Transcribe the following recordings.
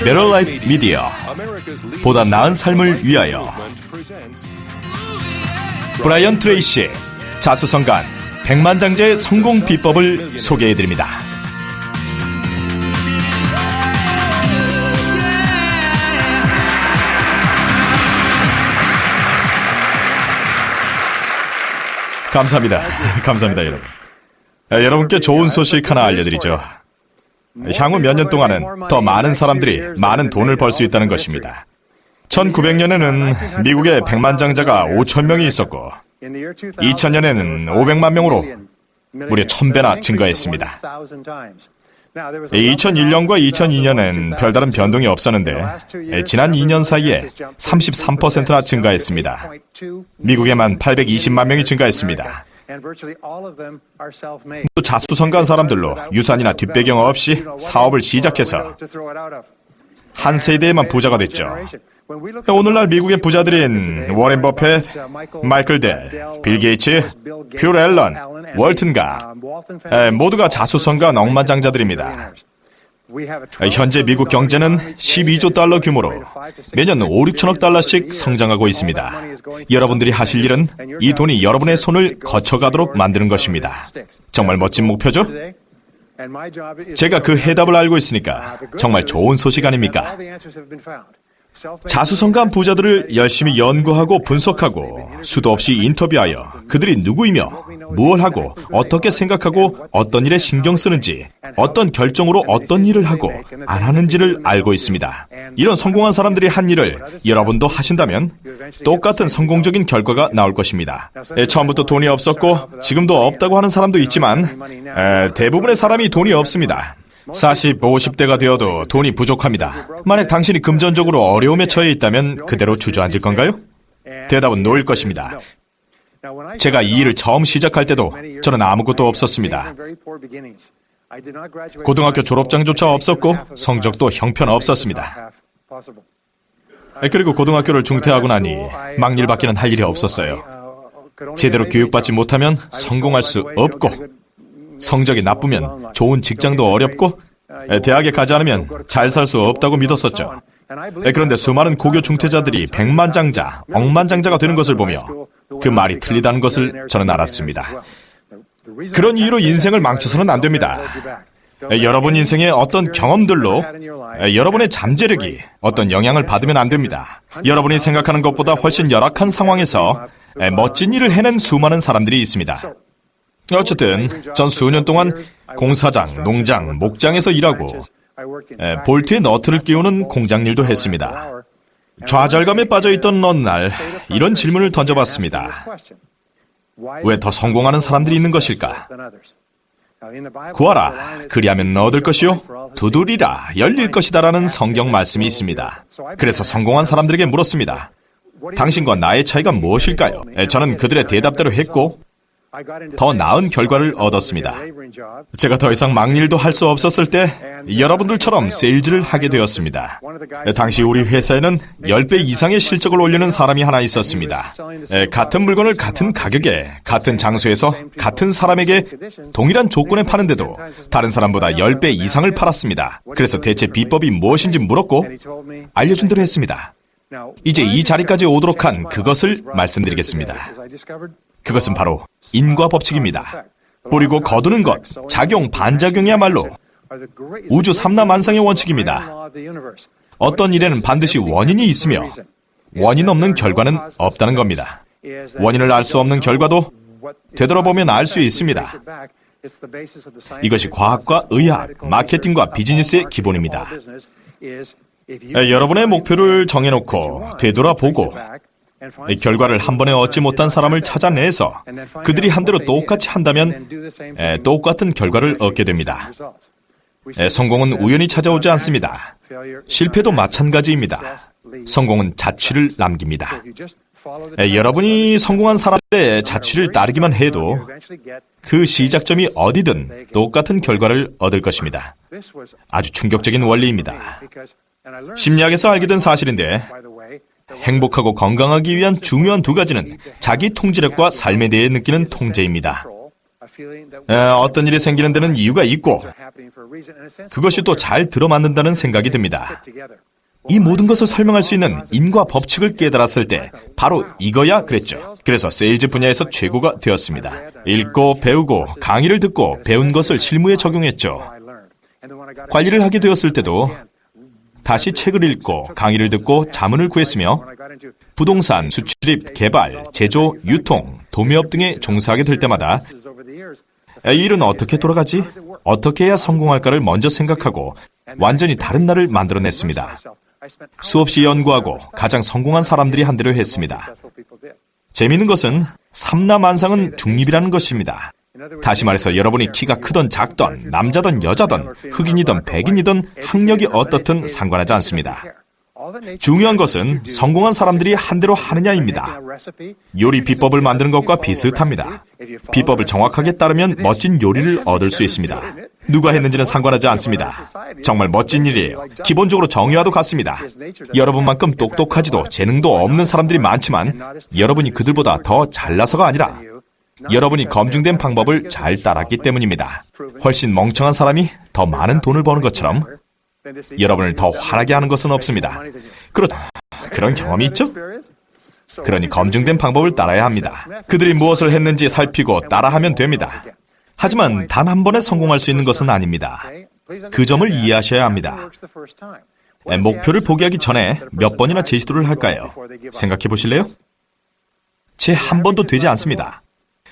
베터라이프 미디어, 보다 나은 삶을 위하여. 브라이언 트레이시, 자수성가한 백만장자의 성공 비법을 소개해드립니다. 감사합니다. 감사합니다, 여러분. 여러분께 좋은 소식 하나 알려드리죠. 향후 몇 년 동안은 더 많은 사람들이 많은 돈을 벌 수 있다는 것입니다. 1900년에는 미국의 백만장자가 5,000명이 있었고 2000년에는 500만 명으로 무려 1000배나 증가했습니다. 2001년과 2002년엔 별다른 변동이 없었는데 지난 2년 사이에 33%나 증가했습니다. 미국에만 820만 명이 증가했습니다. 또 자수성가한 사람들로 유산이나 뒷배경 없이 사업을 시작해서 한 세대에만 부자가 됐죠. 오늘날 미국의 부자들인 워렌 버핏, 마이클 델, 빌 게이츠, 뷰 앨런, 월튼가 모두가 자수성가한 억만장자들입니다. 현재 미국 경제는 12조 달러 규모로 매년 5, 6천억 달러씩 성장하고 있습니다. 여러분들이 하실 일은 이 돈이 여러분의 손을 거쳐가도록 만드는 것입니다. 정말 멋진 목표죠? 제가 그 해답을 알고 있으니까 정말 좋은 소식 아닙니까? 자수성가한 부자들을 열심히 연구하고 분석하고 수도 없이 인터뷰하여 그들이 누구이며 무엇을 하고 어떻게 생각하고 어떤 일에 신경 쓰는지 어떤 결정으로 어떤 일을 하고 안 하는지를 알고 있습니다. 이런 성공한 사람들이 한 일을 여러분도 하신다면 똑같은 성공적인 결과가 나올 것입니다. 처음부터 돈이 없었고 지금도 없다고 하는 사람도 있지만 대부분의 사람이 돈이 없습니다. 40, 50대가 되어도 돈이 부족합니다. 만약 당신이 금전적으로 어려움에 처해 있다면 그대로 주저앉을 건가요? 대답은 노일 것입니다. 제가 이 일을 처음 시작할 때도 저는 아무것도 없었습니다. 고등학교 졸업장조차 없었고 성적도 형편없었습니다. 그리고 고등학교를 중퇴하고 나니 막일밖에는 할 일이 없었어요. 제대로 교육받지 못하면 성공할 수 없고 성적이 나쁘면 좋은 직장도 어렵고 대학에 가지 않으면 잘 살 수 없다고 믿었었죠. 그런데 수많은 고교 중퇴자들이 백만장자, 억만장자가 되는 것을 보며 그 말이 틀리다는 것을 저는 알았습니다. 그런 이유로 인생을 망쳐서는 안 됩니다. 여러분 인생의 어떤 경험들로 여러분의 잠재력이 어떤 영향을 받으면 안 됩니다. 여러분이 생각하는 것보다 훨씬 열악한 상황에서 멋진 일을 해낸 수많은 사람들이 있습니다. 어쨌든 전 수년 동안 공사장, 농장, 목장에서 일하고 볼트에 너트를 끼우는 공장 일도 했습니다. 좌절감에 빠져있던 어느 날 이런 질문을 던져봤습니다. 왜 더 성공하는 사람들이 있는 것일까? 구하라, 그리하면 얻을 것이요 두드리라, 열릴 것이다 라는 성경 말씀이 있습니다. 그래서 성공한 사람들에게 물었습니다. 당신과 나의 차이가 무엇일까요? 저는 그들의 대답대로 했고 더 나은 결과를 얻었습니다. 제가 더 이상 막일도 할 수 없었을 때 여러분들처럼 세일즈를 하게 되었습니다. 당시 우리 회사에는 10배 이상의 실적을 올리는 사람이 하나 있었습니다. 같은 물건을 같은 가격에 같은 장소에서 같은 사람에게 동일한 조건에 파는데도 다른 사람보다 10배 이상을 팔았습니다. 그래서 대체 비법이 무엇인지 물었고 알려준 대로 했습니다. 이제 이 자리까지 오도록 한 그것을 말씀드리겠습니다. 그것은 바로 인과 법칙입니다. 뿌리고 거두는 것, 작용, 반작용이야말로 우주 삼라만상의 원칙입니다. 어떤 일에는 반드시 원인이 있으며 원인 없는 결과는 없다는 겁니다. 원인을 알 수 없는 결과도 되돌아보면 알 수 있습니다. 이것이 과학과 의학, 마케팅과 비즈니스의 기본입니다. 여러분의 목표를 정해놓고 되돌아보고 결과를 한 번에 얻지 못한 사람을 찾아내서 그들이 한 대로 똑같이 한다면 똑같은 결과를 얻게 됩니다. 성공은 우연히 찾아오지 않습니다. 실패도 마찬가지입니다. 성공은 자취를 남깁니다. 여러분이 성공한 사람들의 자취를 따르기만 해도 그 시작점이 어디든 똑같은 결과를 얻을 것입니다. 아주 충격적인 원리입니다. 심리학에서 알게 된 사실인데 행복하고 건강하기 위한 중요한 두 가지는 자기 통제력과 삶에 대해 느끼는 통제입니다. 어떤 일이 생기는 데는 이유가 있고 그것이 또 잘 들어맞는다는 생각이 듭니다. 이 모든 것을 설명할 수 있는 인과 법칙을 깨달았을 때 바로 이거야 그랬죠. 그래서 세일즈 분야에서 최고가 되었습니다. 읽고 배우고 강의를 듣고 배운 것을 실무에 적용했죠. 관리를 하게 되었을 때도 다시 책을 읽고 강의를 듣고 자문을 구했으며 부동산, 수출입, 개발, 제조, 유통, 도매업 등에 종사하게 될 때마다 이 일은 어떻게 돌아가지? 어떻게 해야 성공할까를 먼저 생각하고 완전히 다른 나를 만들어냈습니다. 수없이 연구하고 가장 성공한 사람들이 한 대로 했습니다. 재미있는 것은 삼라만상은 중립이라는 것입니다. 다시 말해서 여러분이 키가 크던 작던 남자든 여자든 흑인이든 백인이든 학력이 어떻든 상관하지 않습니다. 중요한 것은 성공한 사람들이 한 대로 하느냐입니다. 요리 비법을 만드는 것과 비슷합니다. 비법을 정확하게 따르면 멋진 요리를 얻을 수 있습니다. 누가 했는지는 상관하지 않습니다. 정말 멋진 일이에요. 기본적으로 정의와도 같습니다. 여러분만큼 똑똑하지도 재능도 없는 사람들이 많지만 여러분이 그들보다 더 잘나서가 아니라 여러분이 검증된 방법을 잘 따랐기 때문입니다. 훨씬 멍청한 사람이 더 많은 돈을 버는 것처럼 여러분을 더 화나게 하는 것은 없습니다. 그런 경험이 있죠? 그러니 검증된 방법을 따라야 합니다. 그들이 무엇을 했는지 살피고 따라하면 됩니다. 하지만 단 한 번에 성공할 수 있는 것은 아닙니다. 그 점을 이해하셔야 합니다. 목표를 포기하기 전에 몇 번이나 재시도를 할까요? 생각해 보실래요? 제 한 번도 되지 않습니다.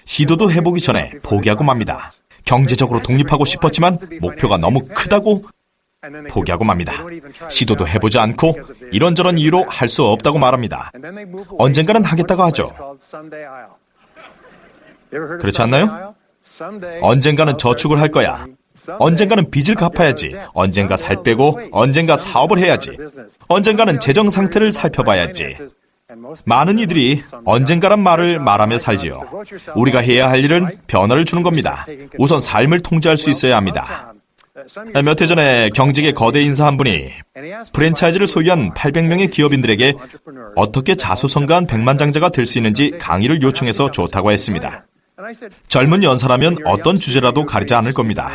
시도도 해보기 전에 포기하고 맙니다. 경제적으로 독립하고 싶었지만 목표가 너무 크다고 포기하고 맙니다. 시도도 해보지 않고 이런저런 이유로 할 수 없다고 말합니다. 언젠가는 하겠다고 하죠. 그렇지 않나요? 언젠가는 저축을 할 거야. 언젠가는 빚을 갚아야지. 언젠가 살 빼고 언젠가 사업을 해야지. 언젠가는 재정 상태를 살펴봐야지. 많은 이들이 언젠가란 말을 말하며 살지요. 우리가 해야 할 일은 변화를 주는 겁니다. 우선 삶을 통제할 수 있어야 합니다. 몇 해 전에 경직의 거대 인사 한 분이 프랜차이즈를 소유한 800명의 기업인들에게 어떻게 자수성가한 백만장자가 될 수 있는지 강의를 요청해서 좋다고 했습니다. 젊은 연사라면 어떤 주제라도 가리지 않을 겁니다.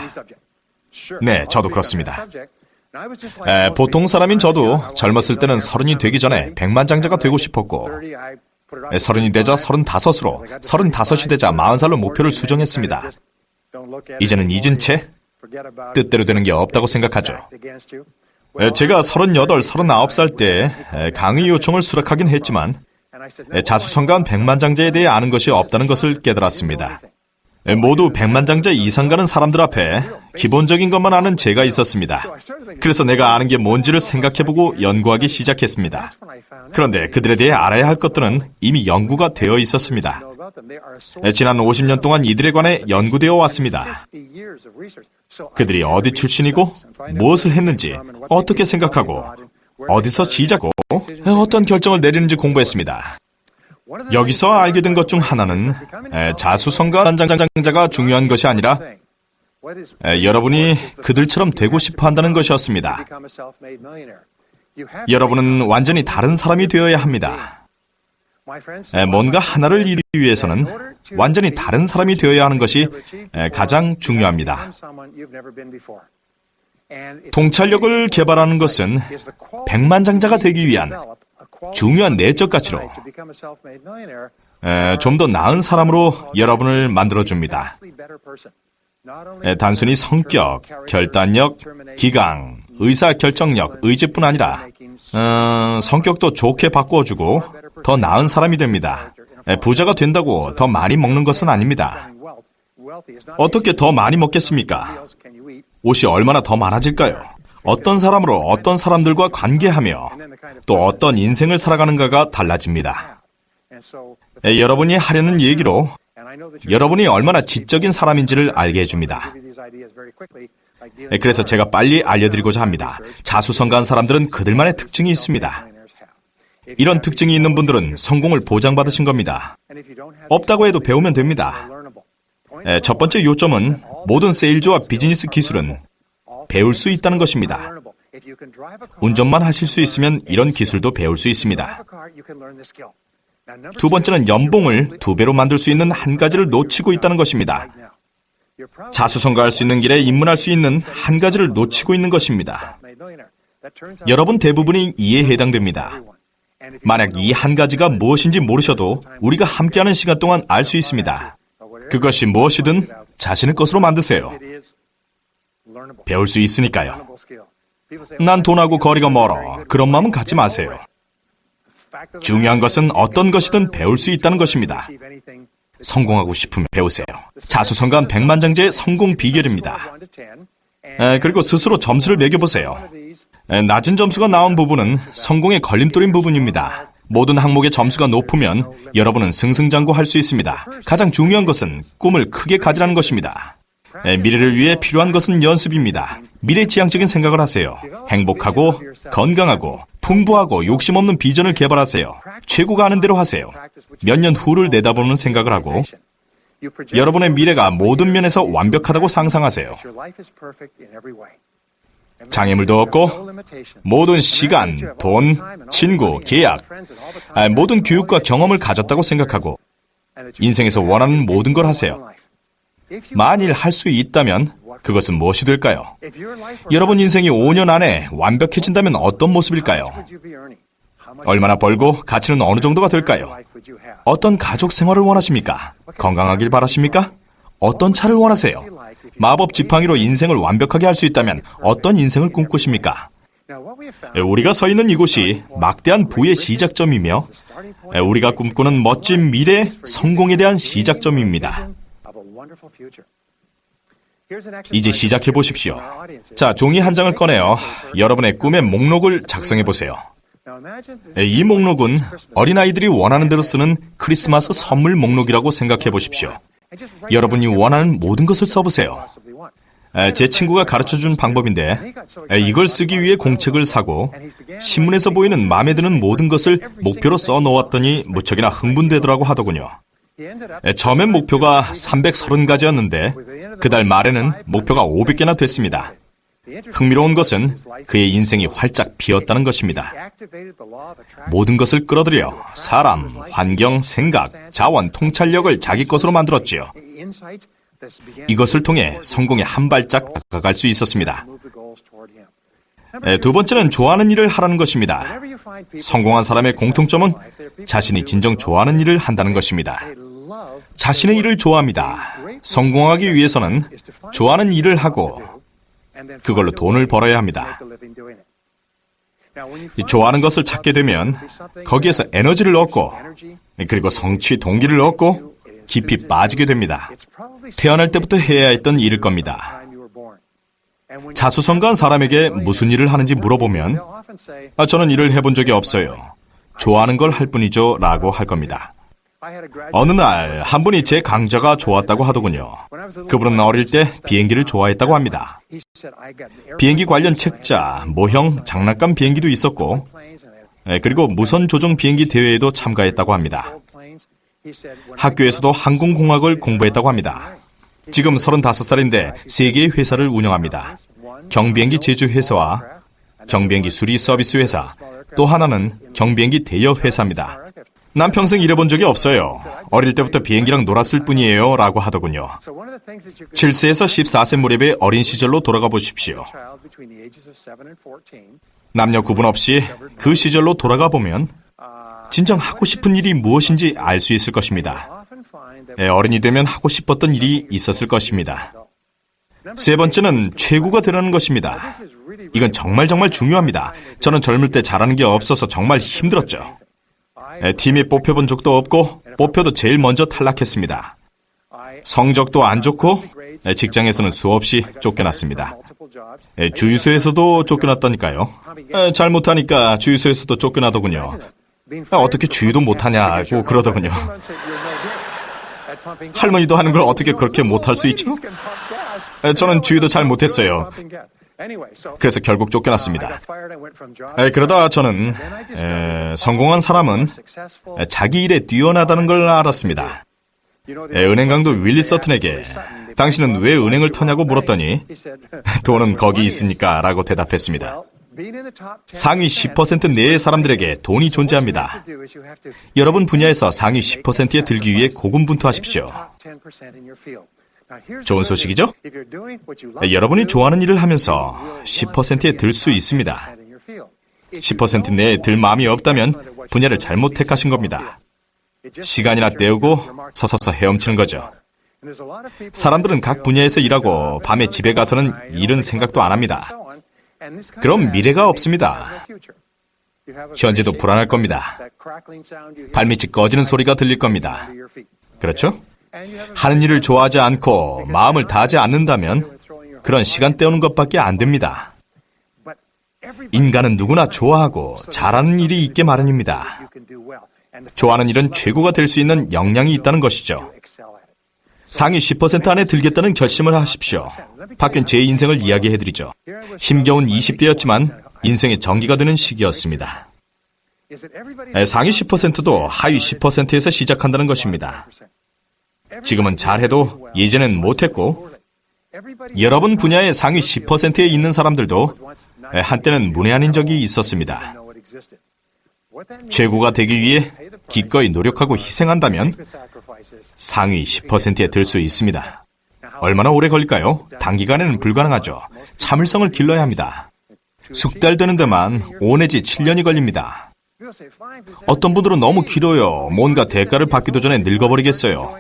네, 저도 그렇습니다. 보통 사람인 저도 젊었을 때는 30이 되기 전에 백만장자가 되고 싶었고 30이 되자 35으로 35이 되자 40살로 목표를 수정했습니다. 이제는 잊은 채 뜻대로 되는 게 없다고 생각하죠. 제가 38, 39살 때 강의 요청을 수락하긴 했지만 자수성가한 백만장자에 대해 아는 것이 없다는 것을 깨달았습니다. 모두 백만장자 이상 가는 사람들 앞에 기본적인 것만 아는 제가 있었습니다. 그래서 내가 아는 게 뭔지를 생각해보고 연구하기 시작했습니다. 그런데 그들에 대해 알아야 할 것들은 이미 연구가 되어 있었습니다. 지난 50년 동안 이들에 관해 연구되어 왔습니다. 그들이 어디 출신이고 무엇을 했는지 어떻게 생각하고 어디서 시작하고 어떤 결정을 내리는지 공부했습니다. 여기서 알게 된 것 중 하나는 자수성가한 장자가 중요한 것이 아니라 여러분이 그들처럼 되고 싶어 한다는 것이었습니다. 여러분은 완전히 다른 사람이 되어야 합니다. 뭔가 하나를 이루기 위해서는 완전히 다른 사람이 되어야 하는 것이 가장 중요합니다. 통찰력을 개발하는 것은 백만장자가 되기 위한 중요한 내적 가치로 좀 더 나은 사람으로 여러분을 만들어줍니다. 단순히 성격, 결단력, 기강, 의사결정력, 의지뿐 아니라 성격도 좋게 바꿔주고 더 나은 사람이 됩니다. 부자가 된다고 더 많이 먹는 것은 아닙니다. 어떻게 더 많이 먹겠습니까? 옷이 얼마나 더 많아질까요? 어떤 사람으로 어떤 사람들과 관계하며 또 어떤 인생을 살아가는가가 달라집니다. 여러분이 하려는 얘기로 여러분이 얼마나 지적인 사람인지를 알게 해줍니다. 그래서 제가 빨리 알려드리고자 합니다. 자수성가한 사람들은 그들만의 특징이 있습니다. 이런 특징이 있는 분들은 성공을 보장받으신 겁니다. 없다고 해도 배우면 됩니다. 첫 번째 요점은 모든 세일즈와 비즈니스 기술은 배울 수 있다는 것입니다. 운전만 하실 수 있으면 이런 기술도 배울 수 있습니다. 두 번째는 연봉을 2배로 만들 수 있는 한 가지를 놓치고 있다는 것입니다. 자수성가할 수 있는 길에 입문할 수 있는 한 가지를 놓치고 있는 것입니다. 여러분 대부분이 이에 해당됩니다. 만약 이 한 가지가 무엇인지 모르셔도 우리가 함께하는 시간 동안 알 수 있습니다. 그것이 무엇이든 자신의 것으로 만드세요. 배울 수 있으니까요. 난 돈하고 거리가 멀어. 그런 마음은 갖지 마세요. 중요한 것은 어떤 것이든 배울 수 있다는 것입니다. 성공하고 싶으면 배우세요. 자수성가한 백만장자의 성공 비결입니다. 그리고 스스로 점수를 매겨보세요. 낮은 점수가 나온 부분은 성공의 걸림돌인 부분입니다. 모든 항목의 점수가 높으면 여러분은 승승장구할 수 있습니다. 가장 중요한 것은 꿈을 크게 가지라는 것입니다. 미래를 위해 필요한 것은 연습입니다. 미래지향적인 생각을 하세요. 행복하고 건강하고 풍부하고 욕심 없는 비전을 개발하세요. 최고가 하는 대로 하세요. 몇 년 후를 내다보는 생각을 하고 여러분의 미래가 모든 면에서 완벽하다고 상상하세요. 장애물도 없고 모든 시간, 돈, 친구, 계약, 모든 교육과 경험을 가졌다고 생각하고 인생에서 원하는 모든 걸 하세요. 만일 할 수 있다면 그것은 무엇이 될까요? 여러분 인생이 5년 안에 완벽해진다면 어떤 모습일까요? 얼마나 벌고 가치는 어느 정도가 될까요? 어떤 가족 생활을 원하십니까? 건강하길 바라십니까? 어떤 차를 원하세요? 마법 지팡이로 인생을 완벽하게 할 수 있다면 어떤 인생을 꿈꾸십니까? 우리가 서 있는 이곳이 막대한 부의 시작점이며 우리가 꿈꾸는 멋진 미래, 성공에 대한 시작점입니다. 이제 시작해 보십시오. 자, 종이 한 장을 꺼내어 여러분의 꿈의 목록을 작성해 보세요. 이 목록은 어린아이들이 원하는 대로 쓰는 크리스마스 선물 목록이라고 생각해 보십시오. 여러분이 원하는 모든 것을 써보세요. 제 친구가 가르쳐준 방법인데 이걸 쓰기 위해 공책을 사고 신문에서 보이는 마음에 드는 모든 것을 목표로 써놓았더니 무척이나 흥분되더라고 하더군요. 처음엔 목표가 330가지였는데 그달 말에는 목표가 500개나 됐습니다. 흥미로운 것은 그의 인생이 활짝 피었다는 것입니다. 모든 것을 끌어들여 사람, 환경, 생각, 자원, 통찰력을 자기 것으로 만들었지요. 이것을 통해 성공에 한 발짝 다가갈 수 있었습니다. 두 번째는 좋아하는 일을 하라는 것입니다. 성공한 사람의 공통점은 자신이 진정 좋아하는 일을 한다는 것입니다. 자신의 일을 좋아합니다. 성공하기 위해서는 좋아하는 일을 하고 그걸로 돈을 벌어야 합니다. 좋아하는 것을 찾게 되면 거기에서 에너지를 얻고 그리고 성취 동기를 얻고 깊이 빠지게 됩니다. 태어날 때부터 해야 했던 일일 겁니다. 자수성가한 사람에게 무슨 일을 하는지 물어보면 저는 일을 해본 적이 없어요. 좋아하는 걸 할 뿐이죠 라고 할 겁니다. 어느 날 한 분이 제 강좌가 좋았다고 하더군요. 그분은 어릴 때 비행기를 좋아했다고 합니다. 비행기 관련 책자, 모형, 장난감 비행기도 있었고 그리고 무선 조종 비행기 대회에도 참가했다고 합니다. 학교에서도 항공공학을 공부했다고 합니다. 지금 35살인데 3개의 회사를 운영합니다. 경비행기 제조회사와 경비행기 수리 서비스 회사, 또 하나는 경비행기 대여 회사입니다. 난 평생 일해본 적이 없어요. 어릴 때부터 비행기랑 놀았을 뿐이에요 라고 하더군요. 7세에서 14세 무렵의 어린 시절로 돌아가 보십시오. 남녀 구분 없이 그 시절로 돌아가 보면 진정 하고 싶은 일이 무엇인지 알 수 있을 것입니다. 어른이 되면 하고 싶었던 일이 있었을 것입니다. 세 번째는 최고가 되라는 것입니다. 이건 정말 중요합니다. 저는 젊을 때 잘하는 게 없어서 정말 힘들었죠. 팀에 뽑혀본 적도 없고 뽑혀도 제일 먼저 탈락했습니다. 성적도 안 좋고 직장에서는 수없이 쫓겨났습니다. 주유소에서도 쫓겨났다니까요. 잘못하니까 주유소에서도 쫓겨나더군요. 어떻게 주유도 못하냐고 그러더군요. 할머니도 하는 걸 어떻게 그렇게 못할 수 있죠? 저는 주유도 잘 못했어요. 그래서 결국 쫓겨났습니다. 그러다 저는 성공한 사람은 자기 일에 뛰어나다는 걸 알았습니다. 은행 강도 윌리 서튼에게 당신은 왜 은행을 터냐고 물었더니 돈은 거기 있으니까 라고 대답했습니다. 상위 10% 내의 사람들에게 돈이 존재합니다. 여러분 분야에서 상위 10%에 들기 위해 고군분투하십시오. 좋은 소식이죠? 여러분이 좋아하는 일을 하면서 10%에 들 수 있습니다. 10% 내에 들 마음이 없다면 분야를 잘못 택하신 겁니다. 시간이나 때우고 서서서 헤엄치는 거죠. 사람들은 각 분야에서 일하고 밤에 집에 가서는 일은 생각도 안 합니다. 그럼 미래가 없습니다. 현재도 불안할 겁니다. 발밑이 꺼지는 소리가 들릴 겁니다. 그렇죠? 하는 일을 좋아하지 않고 마음을 다하지 않는다면 그런 시간 때우는 것밖에 안 됩니다. 인간은 누구나 좋아하고 잘하는 일이 있게 마련입니다. 좋아하는 일은 최고가 될 수 있는 역량이 있다는 것이죠. 상위 10% 안에 들겠다는 결심을 하십시오. 바뀐 제 인생을 이야기해드리죠. 힘겨운 20대였지만 인생의 전기가 되는 시기였습니다. 상위 10%도 하위 10%에서 시작한다는 것입니다. 지금은 잘해도 예전엔 못했고, 여러분 분야의 상위 10%에 있는 사람들도 한때는 문외한인 적이 있었습니다. 최고가 되기 위해 기꺼이 노력하고 희생한다면 상위 10%에 들 수 있습니다. 얼마나 오래 걸릴까요? 단기간에는 불가능하죠. 참을성을 길러야 합니다. 숙달 되는 데만 5 내지 7년이 걸립니다. 어떤 분들은 너무 길어요. 뭔가 대가를 받기도 전에 늙어버리겠어요.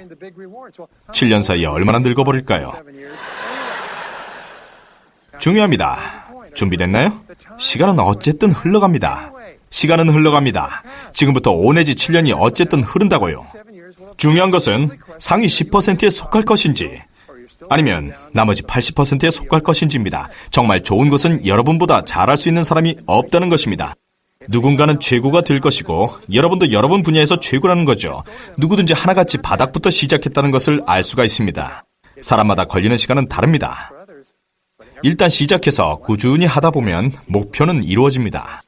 7년 사이에 얼마나 늙어버릴까요? 중요합니다. 준비됐나요? 시간은 어쨌든 흘러갑니다. 시간은 흘러갑니다. 지금부터 5 내지 7년이 어쨌든 흐른다고요. 중요한 것은 상위 10%에 속할 것인지 아니면 나머지 80%에 속할 것인지입니다. 정말 좋은 것은 여러분보다 잘할 수 있는 사람이 없다는 것입니다. 누군가는 최고가 될 것이고 여러분도 여러분 분야에서 최고라는 거죠. 누구든지 하나같이 바닥부터 시작했다는 것을 알 수가 있습니다. 사람마다 걸리는 시간은 다릅니다. 일단 시작해서 꾸준히 하다 보면 목표는 이루어집니다.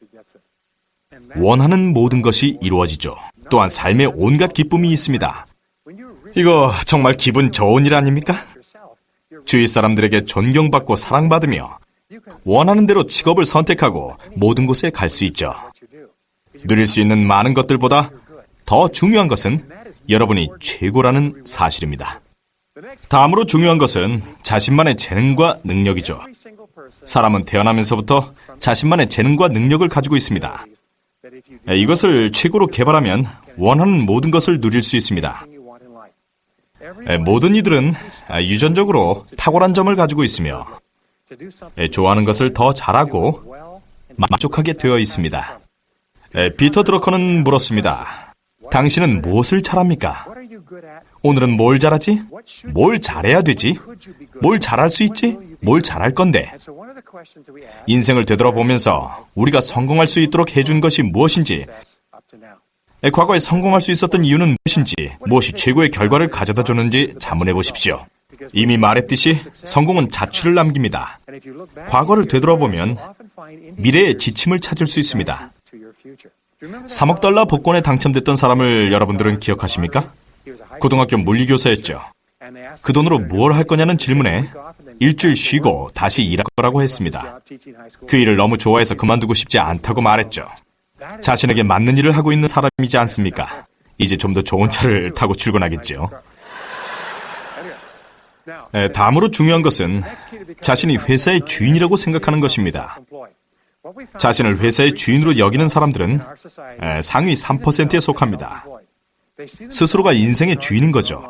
원하는 모든 것이 이루어지죠. 또한 삶에 온갖 기쁨이 있습니다. 이거 정말 기분 좋은 일 아닙니까? 주위 사람들에게 존경받고 사랑받으며 원하는 대로 직업을 선택하고 모든 곳에 갈 수 있죠. 누릴 수 있는 많은 것들보다 더 중요한 것은 여러분이 최고라는 사실입니다. 다음으로 중요한 것은 자신만의 재능과 능력이죠. 사람은 태어나면서부터 자신만의 재능과 능력을 가지고 있습니다. 이것을 최고로 개발하면 원하는 모든 것을 누릴 수 있습니다. 모든 이들은 유전적으로 탁월한 점을 가지고 있으며 좋아하는 것을 더 잘하고 만족하게 되어 있습니다. 피터 드러커는 물었습니다. 당신은 무엇을 잘합니까? 오늘은 뭘 잘하지? 뭘 잘해야 되지? 뭘 잘할 수 있지? 뭘 잘할 건데? 인생을 되돌아보면서 우리가 성공할 수 있도록 해준 것이 무엇인지, 과거에 성공할 수 있었던 이유는 무엇인지, 무엇이 최고의 결과를 가져다 줬는지 자문해 보십시오. 이미 말했듯이 성공은 자취를 남깁니다. 과거를 되돌아보면 미래의 지침을 찾을 수 있습니다. 3억 달러 복권에 당첨됐던 사람을 여러분들은 기억하십니까? 고등학교 물리교사였죠. 그 돈으로 무엇을 할 거냐는 질문에 일주일 쉬고 다시 일할 거라고 했습니다. 그 일을 너무 좋아해서 그만두고 싶지 않다고 말했죠. 자신에게 맞는 일을 하고 있는 사람이지 않습니까? 이제 좀 더 좋은 차를 타고 출근하겠죠. 다음으로 중요한 것은 자신이 회사의 주인이라고 생각하는 것입니다. 자신을 회사의 주인으로 여기는 사람들은 상위 3%에 속합니다. 스스로가 인생의 주인인 거죠.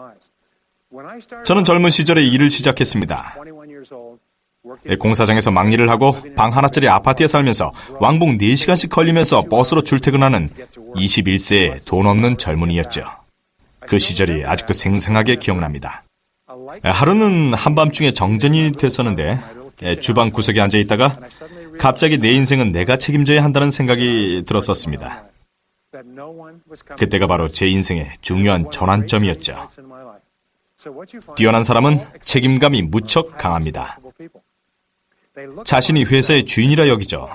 저는 젊은 시절에 일을 시작했습니다. 공사장에서 막일을 하고 방 하나짜리 아파트에 살면서 왕복 4시간씩 걸리면서 버스로 출퇴근하는 21세의 돈 없는 젊은이였죠. 그 시절이 아직도 생생하게 기억납니다. 하루는 한밤중에 정전이 됐었는데 주방 구석에 앉아 있다가 갑자기 내 인생은 내가 책임져야 한다는 생각이 들었었습니다. 그때가 바로 제 인생의 중요한 전환점이었죠. 뛰어난 사람은 책임감이 무척 강합니다. 자신이 회사의 주인이라 여기죠.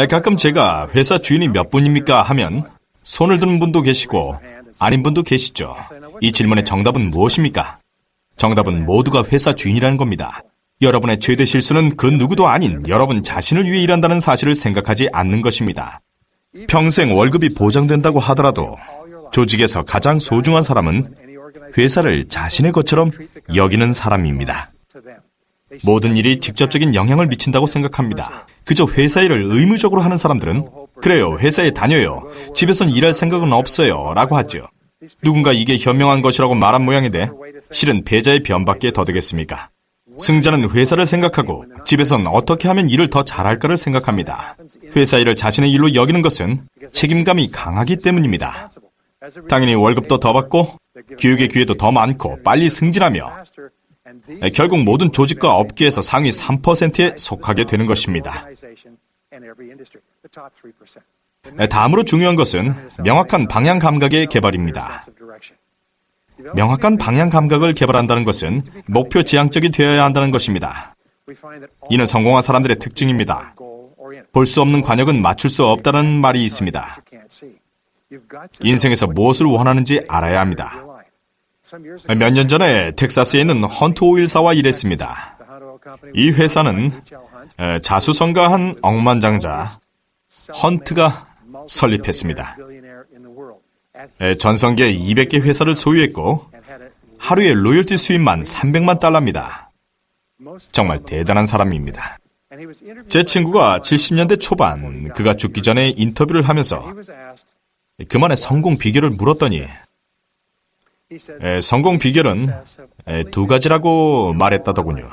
가끔 제가 회사 주인이 몇 분입니까 하면 손을 드는 분도 계시고 아닌 분도 계시죠. 이 질문의 정답은 무엇입니까? 정답은 모두가 회사 주인이라는 겁니다. 여러분의 최대 실수는 그 누구도 아닌 여러분 자신을 위해 일한다는 사실을 생각하지 않는 것입니다. 평생 월급이 보장된다고 하더라도 조직에서 가장 소중한 사람은 회사를 자신의 것처럼 여기는 사람입니다. 모든 일이 직접적인 영향을 미친다고 생각합니다. 그저 회사 일을 의무적으로 하는 사람들은 그래요, 회사에 다녀요. 집에선 일할 생각은 없어요. 라고 하죠. 누군가 이게 현명한 것이라고 말한 모양인데 실은 패자의 변밖에 더 되겠습니까? 승자는 회사를 생각하고 집에선 어떻게 하면 일을 더 잘할까를 생각합니다. 회사 일을 자신의 일로 여기는 것은 책임감이 강하기 때문입니다. 당연히 월급도 더 받고 교육의 기회도 더 많고 빨리 승진하며 결국 모든 조직과 업계에서 상위 3%에 속하게 되는 것입니다. 다음으로 중요한 것은 명확한 방향 감각의 개발입니다. 명확한 방향 감각을 개발한다는 것은 목표 지향적이 되어야 한다는 것입니다. 이는 성공한 사람들의 특징입니다. 볼 수 없는 관역은 맞출 수 없다는 말이 있습니다. 인생에서 무엇을 원하는지 알아야 합니다. 몇 년 전에 텍사스에 있는 헌트 오일사와 일했습니다. 이 회사는 자수성가한 억만장자 헌트가 설립했습니다. 전성기에 200개 회사를 소유했고 하루에 로열티 수입만 300만 달러입니다. 정말 대단한 사람입니다. 제 친구가 70년대 초반 그가 죽기 전에 인터뷰를 하면서 그만의 성공 비결을 물었더니 성공 비결은 두 가지라고 말했다더군요.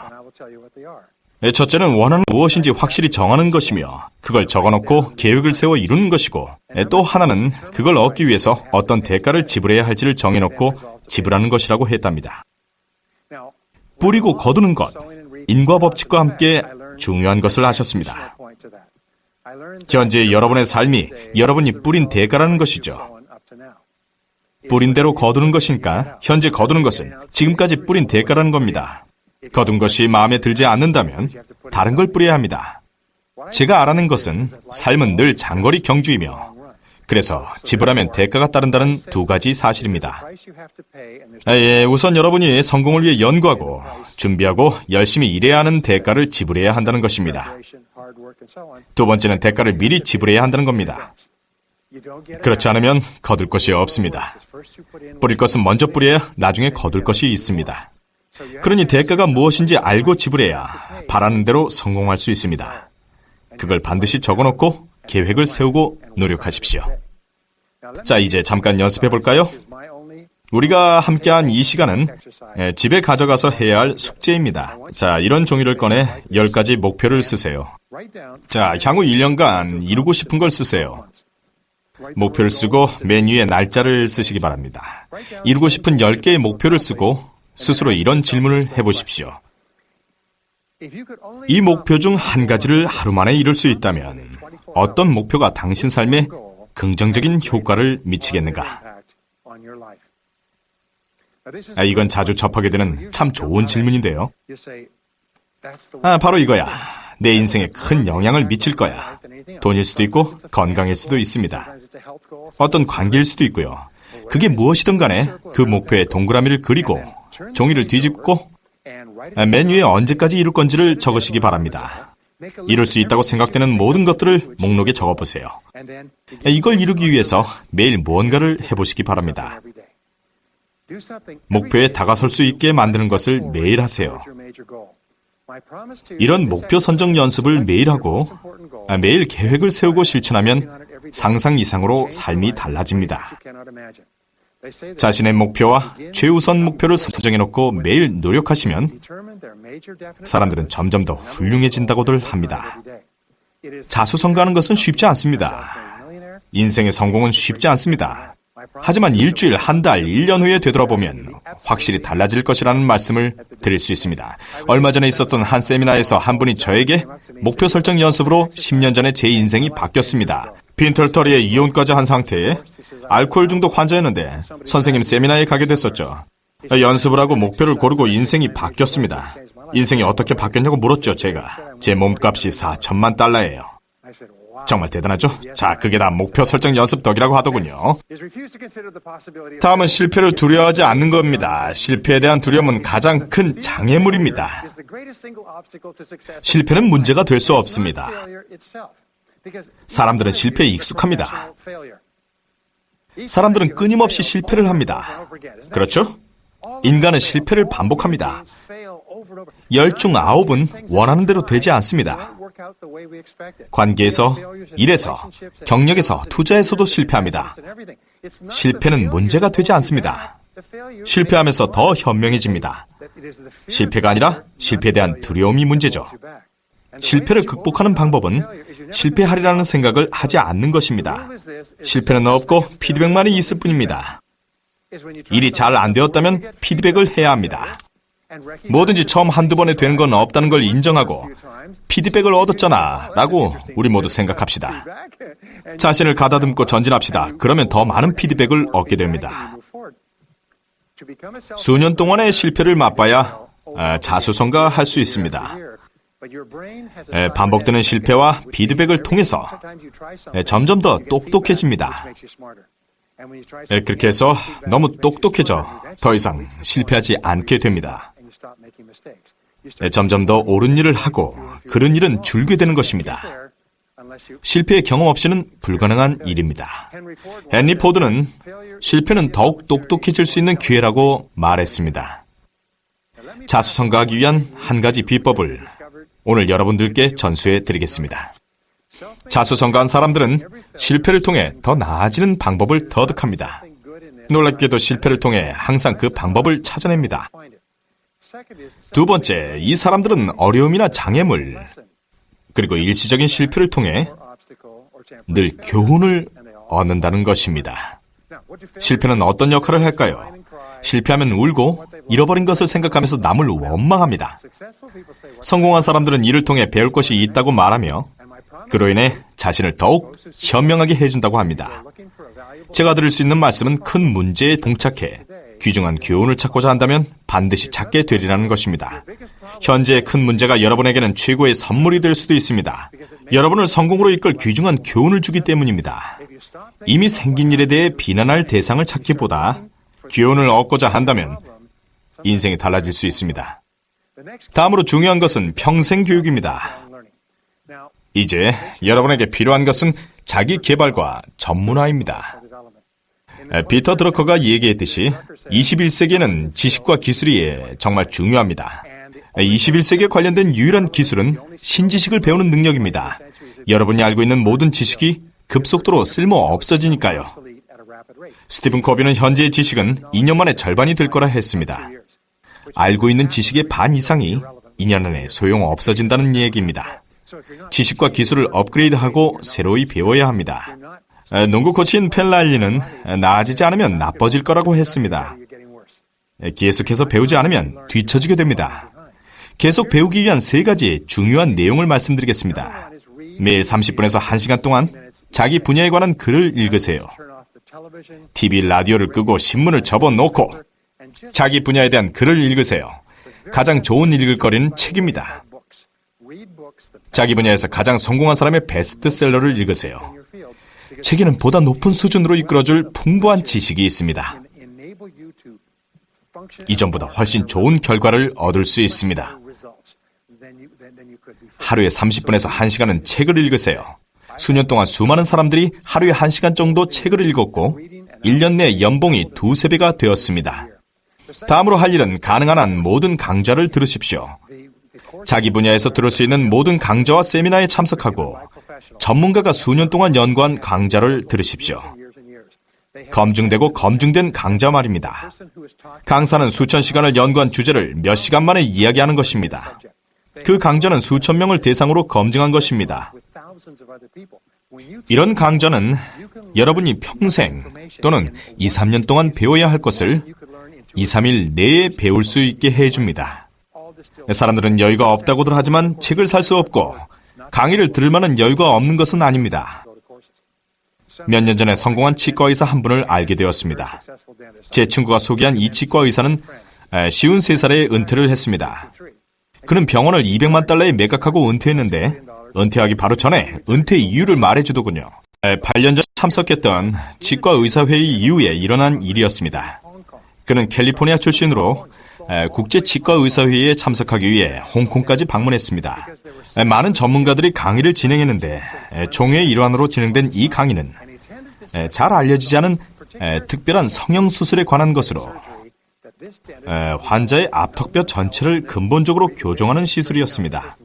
첫째는 원하는 무엇인지 확실히 정하는 것이며 그걸 적어놓고 계획을 세워 이루는 것이고 또 하나는 그걸 얻기 위해서 어떤 대가를 지불해야 할지를 정해놓고 지불하는 것이라고 했답니다. 뿌리고 거두는 것, 인과 법칙과 함께 중요한 것을 아셨습니다. 현재 여러분의 삶이 여러분이 뿌린 대가라는 것이죠. 뿌린 대로 거두는 것이니까 현재 거두는 것은 지금까지 뿌린 대가라는 겁니다. 거둔 것이 마음에 들지 않는다면 다른 걸 뿌려야 합니다. 제가 알아낸 것은 삶은 늘 장거리 경주이며 그래서 지불하면 대가가 따른다는 두 가지 사실입니다. 우선 여러분이 성공을 위해 연구하고 준비하고 열심히 일해야 하는 대가를 지불해야 한다는 것입니다. 두 번째는 대가를 미리 지불해야 한다는 겁니다. 그렇지 않으면 거둘 것이 없습니다. 뿌릴 것은 먼저 뿌려야 나중에 거둘 것이 있습니다. 그러니 대가가 무엇인지 알고 지불해야 바라는 대로 성공할 수 있습니다. 그걸 반드시 적어놓고 계획을 세우고 노력하십시오. 자, 이제 잠깐 연습해 볼까요? 우리가 함께한 이 시간은 집에 가져가서 해야 할 숙제입니다. 자, 이런 종이를 꺼내 10가지 목표를 쓰세요. 자, 향후 1년간 이루고 싶은 걸 쓰세요. 목표를 쓰고 맨 위에 날짜를 쓰시기 바랍니다. 이루고 싶은 10개의 목표를 쓰고 스스로 이런 질문을 해보십시오. 이 목표 중 한 가지를 하루 만에 이룰 수 있다면 어떤 목표가 당신 삶에 긍정적인 효과를 미치겠는가? 이건 자주 접하게 되는 참 좋은 질문인데요. 바로 이거야. 내 인생에 큰 영향을 미칠 거야. 돈일 수도 있고 건강일 수도 있습니다. 어떤 관계일 수도 있고요. 그게 무엇이든 간에 그 목표에 동그라미를 그리고 종이를 뒤집고 맨 위에 언제까지 이룰 건지를 적으시기 바랍니다. 이룰 수 있다고 생각되는 모든 것들을 목록에 적어보세요. 이걸 이루기 위해서 매일 무언가를 해보시기 바랍니다. 목표에 다가설 수 있게 만드는 것을 매일 하세요. 이런 목표 선정 연습을 매일 하고 매일 계획을 세우고 실천하면 상상 이상으로 삶이 달라집니다. 자신의 목표와 최우선 목표를 설정해놓고 매일 노력하시면 사람들은 점점 더 훌륭해진다고들 합니다. 자수성가하는 것은 쉽지 않습니다. 인생의 성공은 쉽지 않습니다. 하지만 일주일, 한 달, 1년 후에 되돌아보면 확실히 달라질 것이라는 말씀을 드릴 수 있습니다. 얼마 전에 있었던 한 세미나에서 한 분이 저에게 목표 설정 연습으로 10년 전에 제 인생이 바뀌었습니다. 빈털터리에 이혼까지 한 상태에 알코올 중독 환자였는데 선생님 세미나에 가게 됐었죠. 연습을 하고 목표를 고르고 인생이 바뀌었습니다. 인생이 어떻게 바뀌었냐고 물었죠, 제가. 제 몸값이 4천만 달러예요. 정말 대단하죠? 자, 그게 다 목표 설정 연습 덕이라고 하더군요. 다음은 실패를 두려워하지 않는 겁니다. 실패에 대한 두려움은 가장 큰 장애물입니다. 실패는 문제가 될 수 없습니다. 사람들은 실패에 익숙합니다. 사람들은 끊임없이 실패를 합니다. 그렇죠? 인간은 실패를 반복합니다. 10중 9은 원하는 대로 되지 않습니다. 관계에서, 일에서, 경력에서, 투자에서도 실패합니다. 실패는 문제가 되지 않습니다. 실패하면서 더 현명해집니다. 실패가 아니라 실패에 대한 두려움이 문제죠. 실패를 극복하는 방법은 실패하리라는 생각을 하지 않는 것입니다. 실패는 없고 피드백만이 있을 뿐입니다. 일이 잘 안 되었다면 피드백을 해야 합니다. 뭐든지 처음 한두 번에 되는 건 없다는 걸 인정하고 피드백을 얻었잖아 라고 우리 모두 생각합시다. 자신을 가다듬고 전진합시다. 그러면 더 많은 피드백을 얻게 됩니다. 수년 동안의 실패를 맛봐야 자수성가할 수 있습니다. 반복되는 실패와 피드백을 통해서 점점 더 똑똑해집니다. 그렇게 해서 너무 똑똑해져 더 이상 실패하지 않게 됩니다. 점점 더 옳은 일을 하고 그른 일은 줄게 되는 것입니다. 실패의 경험 없이는 불가능한 일입니다. 헨리 포드는 실패는 더욱 똑똑해질 수 있는 기회라고 말했습니다. 자수성가하기 위한 한 가지 비법을 오늘 여러분들께 전수해 드리겠습니다. 자수성가한 사람들은 실패를 통해 더 나아지는 방법을 터득합니다. 놀랍게도 실패를 통해 항상 그 방법을 찾아냅니다. 두 번째, 이 사람들은 어려움이나 장애물, 그리고 일시적인 실패를 통해 늘 교훈을 얻는다는 것입니다. 실패는 어떤 역할을 할까요? 실패하면 울고 잃어버린 것을 생각하면서 남을 원망합니다. 성공한 사람들은 이를 통해 배울 것이 있다고 말하며 그로 인해 자신을 더욱 현명하게 해준다고 합니다. 제가 드릴 수 있는 말씀은 큰 문제에 봉착해 귀중한 교훈을 찾고자 한다면 반드시 찾게 되리라는 것입니다. 현재의 큰 문제가 여러분에게는 최고의 선물이 될 수도 있습니다. 여러분을 성공으로 이끌 귀중한 교훈을 주기 때문입니다. 이미 생긴 일에 대해 비난할 대상을 찾기보다 교훈을 얻고자 한다면 인생이 달라질 수 있습니다. 다음으로 중요한 것은 평생 교육입니다. 이제 여러분에게 필요한 것은 자기 개발과 전문화입니다. 피터 드러커가 얘기했듯이 21세기에는 지식과 기술이 정말 중요합니다. 21세기에 관련된 유일한 기술은 신지식을 배우는 능력입니다. 여러분이 알고 있는 모든 지식이 급속도로 쓸모 없어지니까요. 스티븐 코비는 현재의 지식은 2년 만에 절반이 될 거라 했습니다. 알고 있는 지식의 반 이상이 2년 안에 소용 없어진다는 얘기입니다. 지식과 기술을 업그레이드하고 새로이 배워야 합니다. 농구 코치인 펠랄리는 나아지지 않으면 나빠질 거라고 했습니다. 계속해서 배우지 않으면 뒤처지게 됩니다. 계속 배우기 위한 3가지 중요한 내용을 말씀드리겠습니다. 매일 30분에서 1시간 동안 자기 분야에 관한 글을 읽으세요. TV, 라디오를 끄고 신문을 접어놓고 자기 분야에 대한 글을 읽으세요. 가장 좋은 읽을 거리는 책입니다. 자기 분야에서 가장 성공한 사람의 베스트셀러를 읽으세요. 책에는 보다 높은 수준으로 이끌어줄 풍부한 지식이 있습니다. 이전보다 훨씬 좋은 결과를 얻을 수 있습니다. 하루에 30분에서 1시간은 책을 읽으세요. 수년 동안 수많은 사람들이 하루에 1시간 정도 책을 읽었고 1년 내 연봉이 2~3배가 되었습니다. 다음으로 할 일은 가능한 한 모든 강좌를 들으십시오. 자기 분야에서 들을 수 있는 모든 강좌와 세미나에 참석하고 전문가가 수년 동안 연구한 강좌를 들으십시오. 검증되고 검증된 강좌 말입니다. 강사는 수천 시간을 연구한 주제를 몇 시간 만에 이야기하는 것입니다. 그 강좌는 수천 명을 대상으로 검증한 것입니다. 이런 강좌는 여러분이 평생 또는 2~3년 동안 배워야 할 것을 2~3일 내에 배울 수 있게 해줍니다. 사람들은 여유가 없다고들 하지만 책을 살 수 없고 강의를 들을 만한 여유가 없는 것은 아닙니다. 몇 년 전에 성공한 치과의사 한 분을 알게 되었습니다. 제 친구가 소개한 이 치과의사는 53살에 은퇴를 했습니다. 그는 병원을 $200만 매각하고 은퇴했는데 은퇴하기 바로 전에 은퇴 이유를 말해주더군요. 8년 전 참석했던 치과의사회의 이후에 일어난 일이었습니다. 그는 캘리포니아 출신으로 국제치과의사회의에 참석하기 위해 홍콩까지 방문했습니다. 많은 전문가들이 강의를 진행했는데 총회의 일환으로 진행된 이 강의는 잘 알려지지 않은 특별한 성형수술에 관한 것으로 환자의 앞턱뼈 전체를 근본적으로 교정하는 시술이었습니다.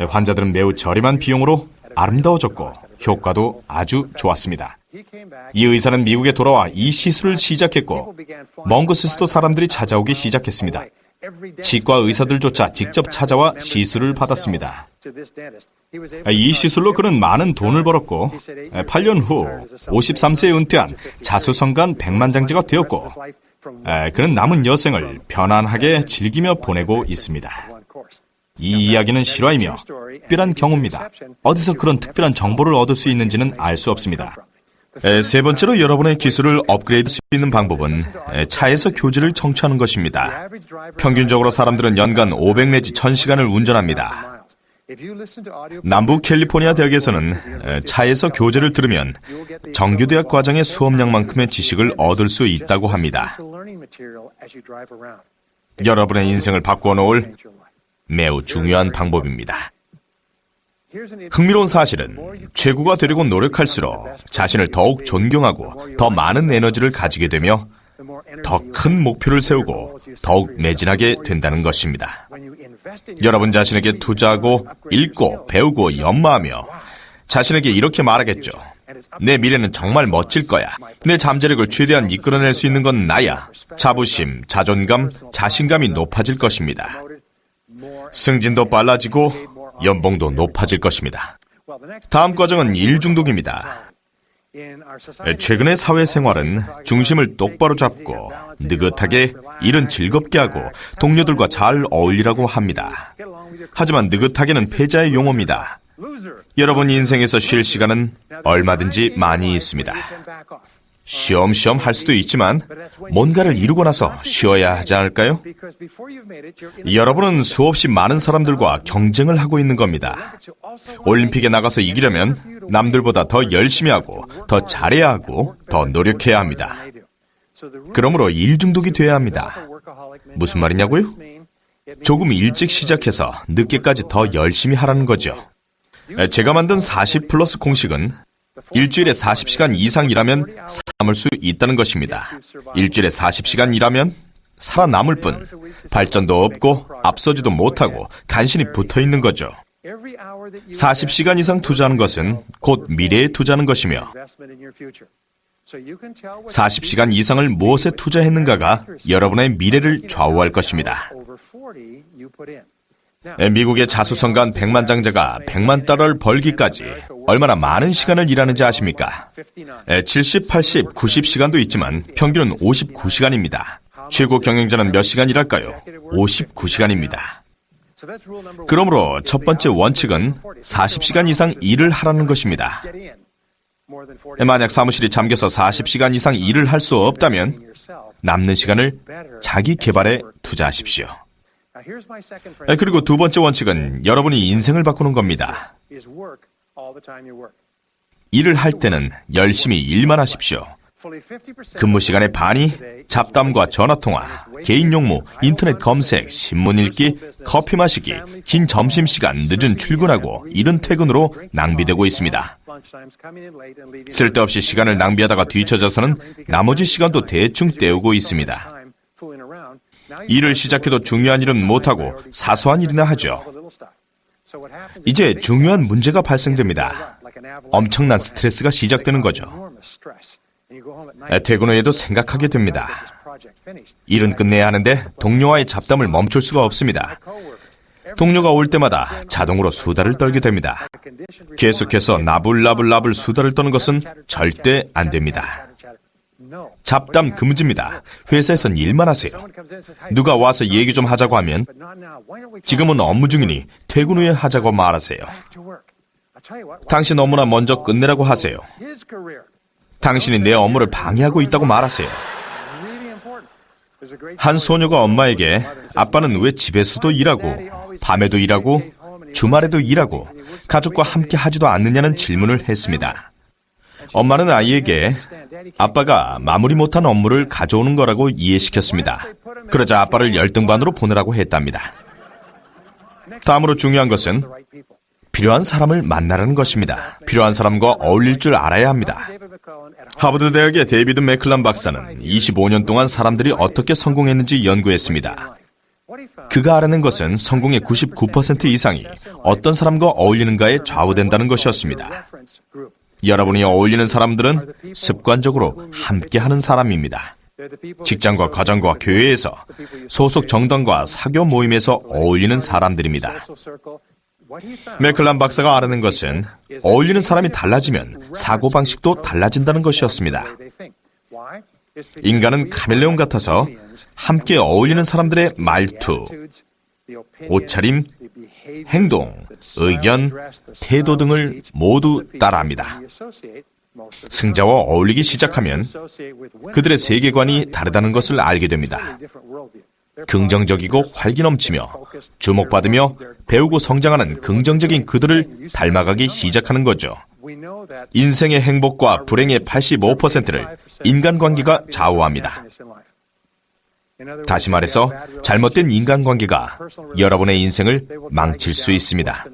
환자들은 매우 저렴한 비용으로 아름다워졌고 효과도 아주 좋았습니다. 이 의사는 미국에 돌아와 이 시술을 시작했고 먼 곳에서도 사람들이 찾아오기 시작했습니다. 치과 의사들조차 직접 찾아와 시술을 받았습니다. 이 시술로 그는 많은 돈을 벌었고 8년 후 53세에 은퇴한 자수성가한 백만장자가 되었고 그는 남은 여생을 편안하게 즐기며 보내고 있습니다. 이 이야기는 실화이며 특별한 경우입니다. 어디서 그런 특별한 정보를 얻을 수 있는지는 알 수 없습니다. 세 번째로 여러분의 기술을 업그레이드할 수 있는 방법은 차에서 교지를 청취하는 것입니다. 평균적으로 사람들은 연간 500 내지 1000시간을 운전합니다. 남부 캘리포니아 대학에서는 차에서 교재를 들으면 정규대학 과정의 수업량만큼의 지식을 얻을 수 있다고 합니다. 여러분의 인생을 바꾸어 놓을 매우 중요한 방법입니다. 흥미로운 사실은 최고가 되려고 노력할수록 자신을 더욱 존경하고 더 많은 에너지를 가지게 되며 더 큰 목표를 세우고 더욱 매진하게 된다는 것입니다. 여러분 자신에게 투자하고 읽고 배우고 연마하며 자신에게 이렇게 말하겠죠. 내 미래는 정말 멋질 거야. 내 잠재력을 최대한 이끌어낼 수 있는 건 나야. 자부심, 자존감, 자신감이 높아질 것입니다. 승진도 빨라지고 연봉도 높아질 것입니다. 다음 과정은 일 중독입니다. 최근의 사회생활은 중심을 똑바로 잡고 느긋하게 일은 즐겁게 하고 동료들과 잘 어울리라고 합니다. 하지만 느긋하게는 패자의 용어입니다. 여러분 인생에서 쉴 시간은 얼마든지 많이 있습니다. 쉬엄쉬엄 할 수도 있지만 뭔가를 이루고 나서 쉬어야 하지 않을까요? 여러분은 수없이 많은 사람들과 경쟁을 하고 있는 겁니다. 올림픽에 나가서 이기려면 남들보다 더 열심히 하고 더 잘해야 하고 더 노력해야 합니다. 그러므로 일 중독이 돼야 합니다. 무슨 말이냐고요? 조금 일찍 시작해서 늦게까지 더 열심히 하라는 거죠. 제가 만든 40 플러스 공식은 일주일에 40시간 이상 일하면 살아남을 수 있다는 것입니다. 일주일에 40시간 일하면 살아남을 뿐 발전도 없고 앞서지도 못하고 간신히 붙어있는 거죠. 40시간 이상 투자하는 것은 곧 미래에 투자하는 것이며 40시간 이상을 무엇에 투자했는가가 여러분의 미래를 좌우할 것입니다. 미국의 자수성가한 백만장자가 100만 달러를 벌기까지 얼마나 많은 시간을 일하는지 아십니까? 70, 80, 90시간도 있지만 평균은 59시간입니다. 최고 경영자는 몇 시간 일할까요? 59시간입니다. 그러므로 첫 번째 원칙은 40시간 이상 일을 하라는 것입니다. 만약 사무실이 잠겨서 40시간 이상 일을 할 수 없다면 남는 시간을 자기 개발에 투자하십시오. 그리고 두 번째 원칙은 여러분이 인생을 바꾸는 겁니다. 일을 할 때는 열심히 일만 하십시오. 근무 시간의 반이 잡담과 전화통화, 개인 용무, 인터넷 검색, 신문 읽기, 커피 마시기, 긴 점심시간, 늦은 출근하고 이른 퇴근으로 낭비되고 있습니다. 쓸데없이 시간을 낭비하다가 뒤처져서는 나머지 시간도 대충 때우고 있습니다. 일을 시작해도 중요한 일은 못하고 사소한 일이나 하죠. 이제 중요한 문제가 발생됩니다. 엄청난 스트레스가 시작되는 거죠. 퇴근 후에도 생각하게 됩니다. 일은 끝내야 하는데 동료와의 잡담을 멈출 수가 없습니다. 동료가 올 때마다 자동으로 수다를 떨게 됩니다. 계속해서 나불나불 수다를 떠는 것은 절대 안 됩니다. 잡담 금지입니다. 회사에선 일만 하세요. 누가 와서 얘기 좀 하자고 하면 지금은 업무 중이니 퇴근 후에 하자고 말하세요. 당신 업무나 먼저 끝내라고 하세요. 당신이 내 업무를 방해하고 있다고 말하세요. 한 소녀가 엄마에게 아빠는 왜 집에서도 일하고 밤에도 일하고 주말에도 일하고 가족과 함께 하지도 않느냐는 질문을 했습니다. 엄마는 아이에게 아빠가 마무리 못한 업무를 가져오는 거라고 이해시켰습니다. 그러자 아빠를 열등반으로 보내라고 했답니다. 다음으로 중요한 것은 필요한 사람을 만나라는 것입니다. 필요한 사람과 어울릴 줄 알아야 합니다. 하버드 대학의 데이비드 맥클란 박사는 25년 동안 사람들이 어떻게 성공했는지 연구했습니다. 그가 알아낸 것은 성공의 99% 이상이 어떤 사람과 어울리는가에 좌우된다는 것이었습니다. 여러분이 어울리는 사람들은 습관적으로 함께하는 사람입니다. 직장과 가정과 교회에서, 소속 정당과 사교 모임에서 어울리는 사람들입니다. 맥클란 박사가 알아낸 것은 어울리는 사람이 달라지면 사고방식도 달라진다는 것이었습니다. 인간은 카멜레온 같아서 함께 어울리는 사람들의 말투, 옷차림, 행동, 의견, 태도 등을 모두 따라합니다. 승자와 어울리기 시작하면 그들의 세계관이 다르다는 것을 알게 됩니다. 긍정적이고 활기 넘치며 주목받으며 배우고 성장하는 긍정적인 그들을 닮아가기 시작하는 거죠. 인생의 행복과 불행의 85%를 인간관계가 좌우합니다. 다시 말해서 잘못된 인간관계가 여러분의 인생을 망칠 수 있습니다.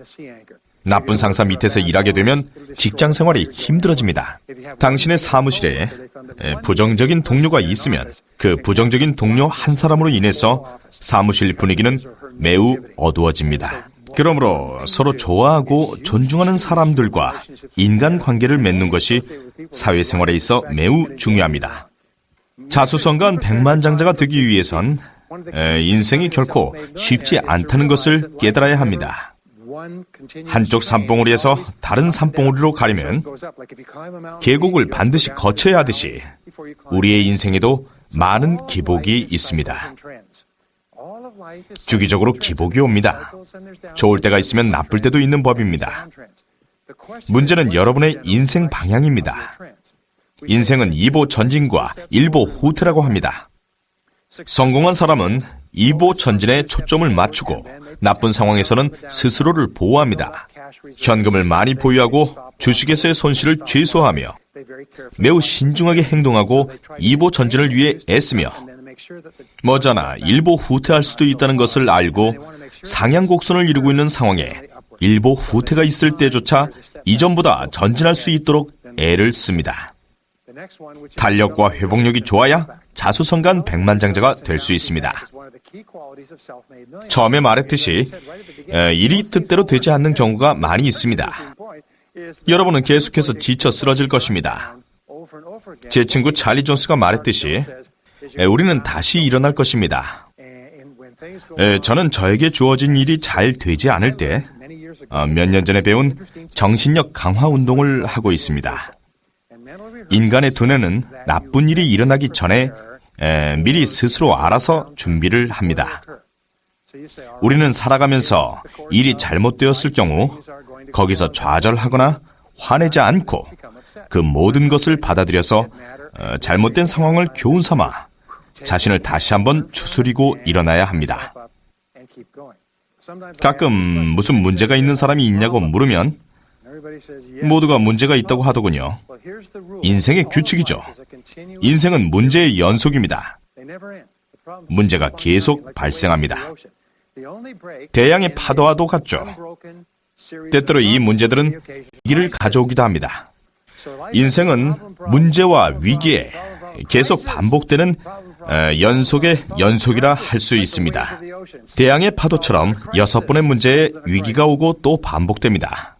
나쁜 상사 밑에서 일하게 되면 직장 생활이 힘들어집니다. 당신의 사무실에 부정적인 동료가 있으면 그 부정적인 동료 한 사람으로 인해서 사무실 분위기는 매우 어두워집니다. 그러므로 서로 좋아하고 존중하는 사람들과 인간관계를 맺는 것이 사회생활에 있어 매우 중요합니다. 자수성가한 백만장자가 되기 위해선 인생이 결코 쉽지 않다는 것을 깨달아야 합니다. 한쪽 산봉우리에서 다른 산봉우리로 가려면 계곡을 반드시 거쳐야 하듯이 우리의 인생에도 많은 기복이 있습니다. 주기적으로 기복이 옵니다. 좋을 때가 있으면 나쁠 때도 있는 법입니다. 문제는 여러분의 인생 방향입니다. 인생은 2보 전진과 1보 후퇴라고 합니다. 성공한 사람은 2보 전진에 초점을 맞추고 나쁜 상황에서는 스스로를 보호합니다. 현금을 많이 보유하고 주식에서의 손실을 최소화하며 매우 신중하게 행동하고 2보 전진을 위해 애쓰며 머지않아 1보 후퇴할 수도 있다는 것을 알고 상향곡선을 이루고 있는 상황에 1보 후퇴가 있을 때조차 이전보다 전진할 수 있도록 애를 씁니다. 탄력과 회복력이 좋아야 자수성가한 백만장자가 될 수 있습니다. 처음에 말했듯이 일이 뜻대로 되지 않는 경우가 많이 있습니다. 여러분은 계속해서 지쳐 쓰러질 것입니다. 제 친구 찰리 존스가 말했듯이 우리는 다시 일어날 것입니다. 저는 저에게 주어진 일이 잘 되지 않을 때 몇 년 전에 배운 정신력 강화 운동을 하고 있습니다. 인간의 두뇌는 나쁜 일이 일어나기 전에 미리 스스로 알아서 준비를 합니다. 우리는 살아가면서 일이 잘못되었을 경우 거기서 좌절하거나 화내지 않고 그 모든 것을 받아들여서 잘못된 상황을 교훈 삼아 자신을 다시 한번 추스리고 일어나야 합니다. 가끔 무슨 문제가 있는 사람이 있냐고 물으면 모두가 문제가 있다고 하더군요. 인생의 규칙이죠. 인생은 문제의 연속입니다. 문제가 계속 발생합니다. 대양의 파도와도 같죠. 때때로 이 문제들은 위기를 가져오기도 합니다. 인생은 문제와 위기에 계속 반복되는 연속의 연속이라 할 수 있습니다. 대양의 파도처럼 6번의 문제에 위기가 오고 또 반복됩니다.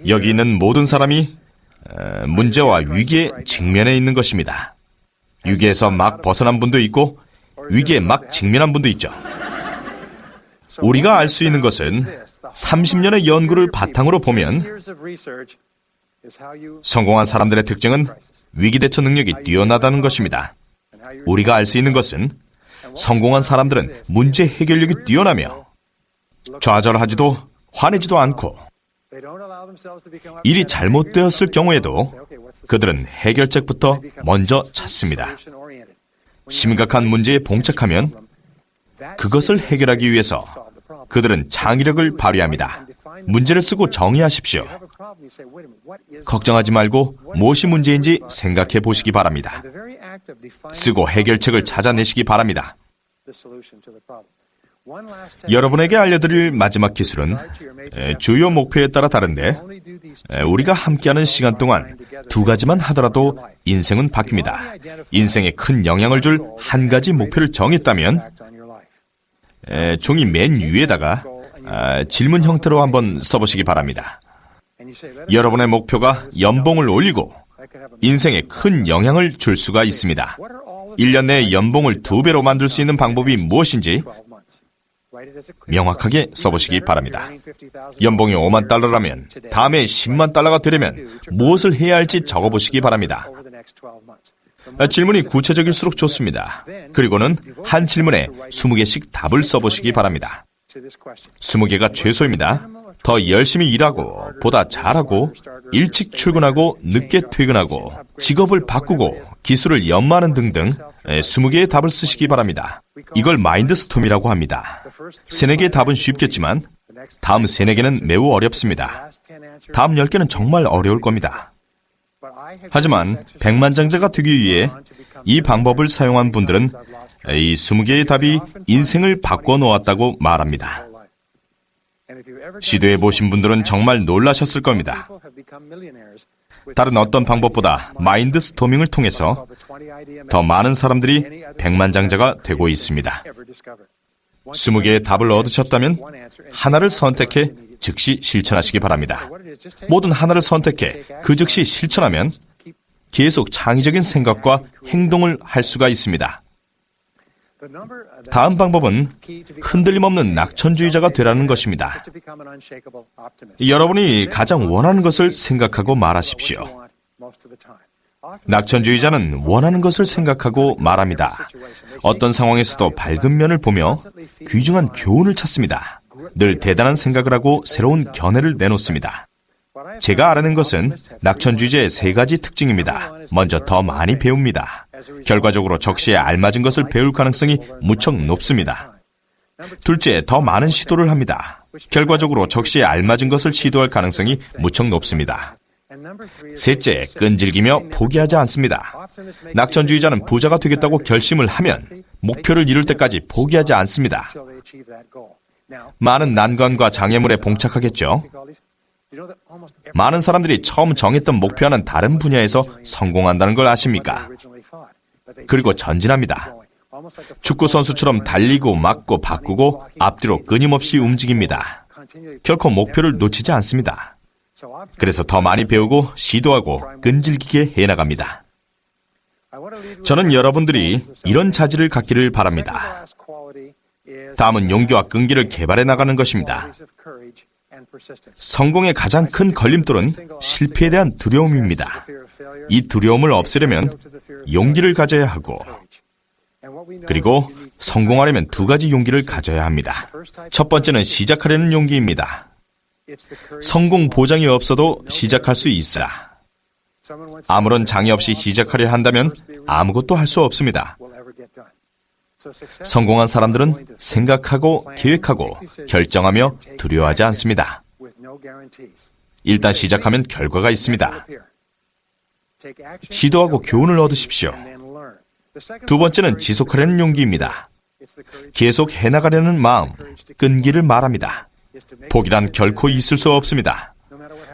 여기 있는 모든 사람이 문제와 위기에 직면해 있는 것입니다. 위기에서 막 벗어난 분도 있고 위기에 막 직면한 분도 있죠. 우리가 알 수 있는 것은 30년의 연구를 바탕으로 보면 성공한 사람들의 특징은 위기 대처 능력이 뛰어나다는 것입니다. 우리가 알 수 있는 것은 성공한 사람들은 문제 해결력이 뛰어나며 좌절하지도 화내지도 않고 일이 잘못되었을 경우에도 그들은 해결책부터 먼저 찾습니다. 심각한 문제에 봉착하면 그것을 해결하기 위해서 그들은 창의력을 발휘합니다. 문제를 쓰고 정의하십시오. 걱정하지 말고 무엇이 문제인지 생각해 보시기 바랍니다. 쓰고 해결책을 찾아내시기 바랍니다. 여러분에게 알려드릴 마지막 기술은 주요 목표에 따라 다른데 우리가 함께하는 시간 동안 두 가지만 하더라도 인생은 바뀝니다. 인생에 큰 영향을 줄 한 가지 목표를 정했다면 종이 맨 위에다가 질문 형태로 한번 써보시기 바랍니다. 여러분의 목표가 연봉을 올리고 인생에 큰 영향을 줄 수가 있습니다. 1년 내에 연봉을 2배로 만들 수 있는 방법이 무엇인지 명확하게 써보시기 바랍니다. 연봉이 5만 달러라면 다음에 10만 달러가 되려면 무엇을 해야 할지 적어보시기 바랍니다. 질문이 구체적일수록 좋습니다. 그리고는 한 질문에 20개씩 답을 써보시기 바랍니다. 20개가 최소입니다. 더 열심히 일하고, 보다 잘하고, 일찍 출근하고, 늦게 퇴근하고, 직업을 바꾸고, 기술을 연마하는 등등 20개의 답을 쓰시기 바랍니다. 이걸 마인드스톰이라고 합니다. 3-4개의 답은 쉽겠지만 다음 3-4개는 매우 어렵습니다. 다음 10개는 정말 어려울 겁니다. 하지만 백만장자가 되기 위해 이 방법을 사용한 분들은 이 20개의 답이 인생을 바꿔 놓았다고 말합니다. 시도해 보신 분들은 정말 놀라셨을 겁니다. 다른 어떤 방법보다 마인드 스토밍을 통해서 더 많은 사람들이 백만장자가 되고 있습니다. 20개의 답을 얻으셨다면 하나를 선택해 즉시 실천하시기 바랍니다. 모든 하나를 선택해 그 즉시 실천하면 계속 창의적인 생각과 행동을 할 수가 있습니다. 다음 방법은 흔들림 없는 낙천주의자가 되라는 것입니다. 여러분이 가장 원하는 것을 생각하고 말하십시오. 낙천주의자는 원하는 것을 생각하고 말합니다. 어떤 상황에서도 밝은 면을 보며 귀중한 교훈을 찾습니다. 늘 대단한 생각을 하고 새로운 견해를 내놓습니다. 제가 알아낸 것은 낙천주의자의 3가지 특징입니다. 먼저 더 많이 배웁니다. 결과적으로 적시에 알맞은 것을 배울 가능성이 무척 높습니다. 둘째, 더 많은 시도를 합니다. 결과적으로 적시에 알맞은 것을 시도할 가능성이 무척 높습니다. 셋째, 끈질기며 포기하지 않습니다. 낙천주의자는 부자가 되겠다고 결심을 하면 목표를 이룰 때까지 포기하지 않습니다. 많은 난관과 장애물에 봉착하겠죠. 많은 사람들이 처음 정했던 목표와는 다른 분야에서 성공한다는 걸 아십니까? 그리고 전진합니다. 축구 선수처럼 달리고 막고 바꾸고 앞뒤로 끊임없이 움직입니다. 결코 목표를 놓치지 않습니다. 그래서 더 많이 배우고 시도하고 끈질기게 해나갑니다. 저는 여러분들이 이런 자질을 갖기를 바랍니다. 다음은 용기와 끈기를 개발해 나가는 것입니다. 성공의 가장 큰 걸림돌은 실패에 대한 두려움입니다. 이 두려움을 없애려면 용기를 가져야 하고, 그리고 성공하려면 2가지 용기를 가져야 합니다. 첫 번째는 시작하려는 용기입니다. 성공 보장이 없어도 시작할 수 있어야. 아무런 장애 없이 시작하려 한다면 아무것도 할 수 없습니다. 성공한 사람들은 생각하고 계획하고 결정하며 두려워하지 않습니다. 일단 시작하면 결과가 있습니다. 시도하고 교훈을 얻으십시오. 2번째는 지속하려는 용기입니다. 계속 해나가려는 마음, 끈기를 말합니다. 포기란 결코 있을 수 없습니다.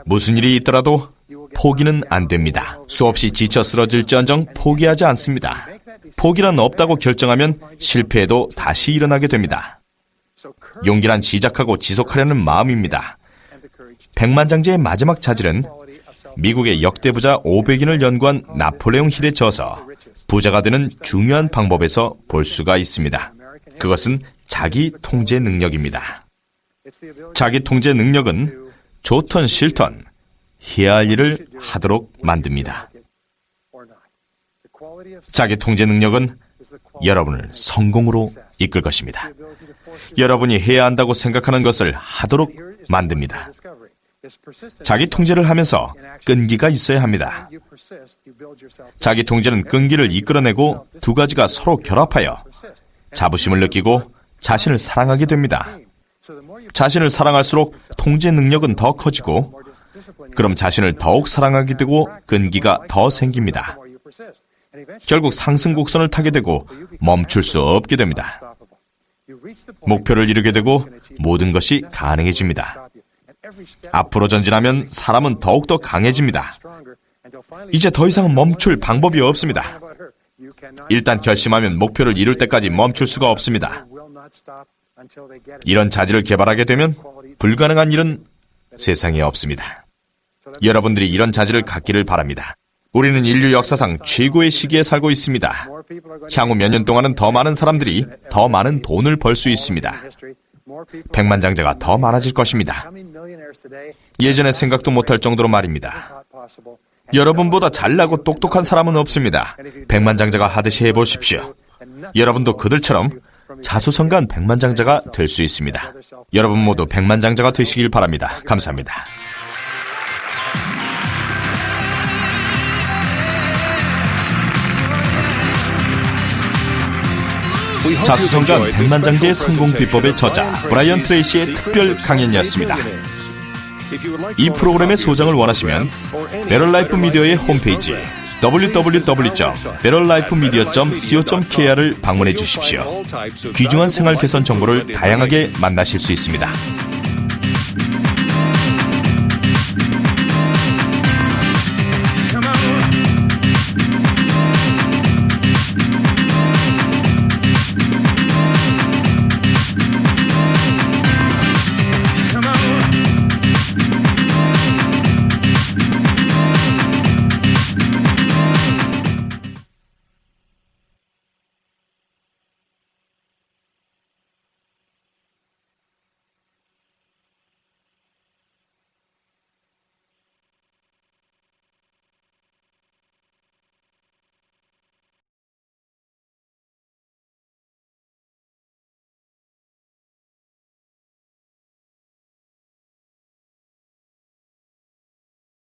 무슨 일이 있더라도 포기는 안 됩니다. 수없이 지쳐 쓰러질지언정 포기하지 않습니다. 포기란 없다고 결정하면 실패해도 다시 일어나게 됩니다. 용기란 시작하고 지속하려는 마음입니다. 백만장자의 마지막 자질은 미국의 역대 부자 500인을 연구한 나폴레옹 힐에 져서 부자가 되는 중요한 방법에서 볼 수가 있습니다. 그것은 자기 통제 능력입니다. 자기 통제 능력은 좋든 싫든 해야 할 일을 하도록 만듭니다. 자기 통제 능력은 여러분을 성공으로 이끌 것입니다. 여러분이 해야 한다고 생각하는 것을 하도록 만듭니다. 자기 통제를 하면서 끈기가 있어야 합니다. 자기 통제는 끈기를 이끌어내고 2가지가 서로 결합하여 자부심을 느끼고 자신을 사랑하게 됩니다. 자신을 사랑할수록 통제 능력은 더 커지고, 그럼 자신을 더욱 사랑하게 되고 끈기가 더 생깁니다. 결국 상승 곡선을 타게 되고 멈출 수 없게 됩니다. 목표를 이루게 되고 모든 것이 가능해집니다. 앞으로 전진하면 사람은 더욱더 강해집니다. 이제 더 이상 멈출 방법이 없습니다. 일단 결심하면 목표를 이룰 때까지 멈출 수가 없습니다. 이런 자질을 개발하게 되면 불가능한 일은 세상에 없습니다. 여러분들이 이런 자질을 갖기를 바랍니다. 우리는 인류 역사상 최고의 시기에 살고 있습니다. 향후 몇 년 동안은 더 많은 사람들이 더 많은 돈을 벌 수 있습니다. 백만장자가 더 많아질 것입니다. 예전에 생각도 못할 정도로 말입니다. 여러분보다 잘나고 똑똑한 사람은 없습니다. 백만장자가 하듯이 해보십시오. 여러분도 그들처럼 자수성가한 백만장자가 될 수 있습니다. 여러분 모두 백만장자가 되시길 바랍니다. 감사합니다. 자수성가한 백만장자의 성공 비법의 저자 브라이언 트레이시의 특별 강연이었습니다. 이 프로그램의 소장을 원하시면 배럴라이프 미디어의 홈페이지 www.barrellifemedia.co.kr을 방문해 주십시오. 귀중한 생활 개선 정보를 다양하게 만나실 수 있습니다.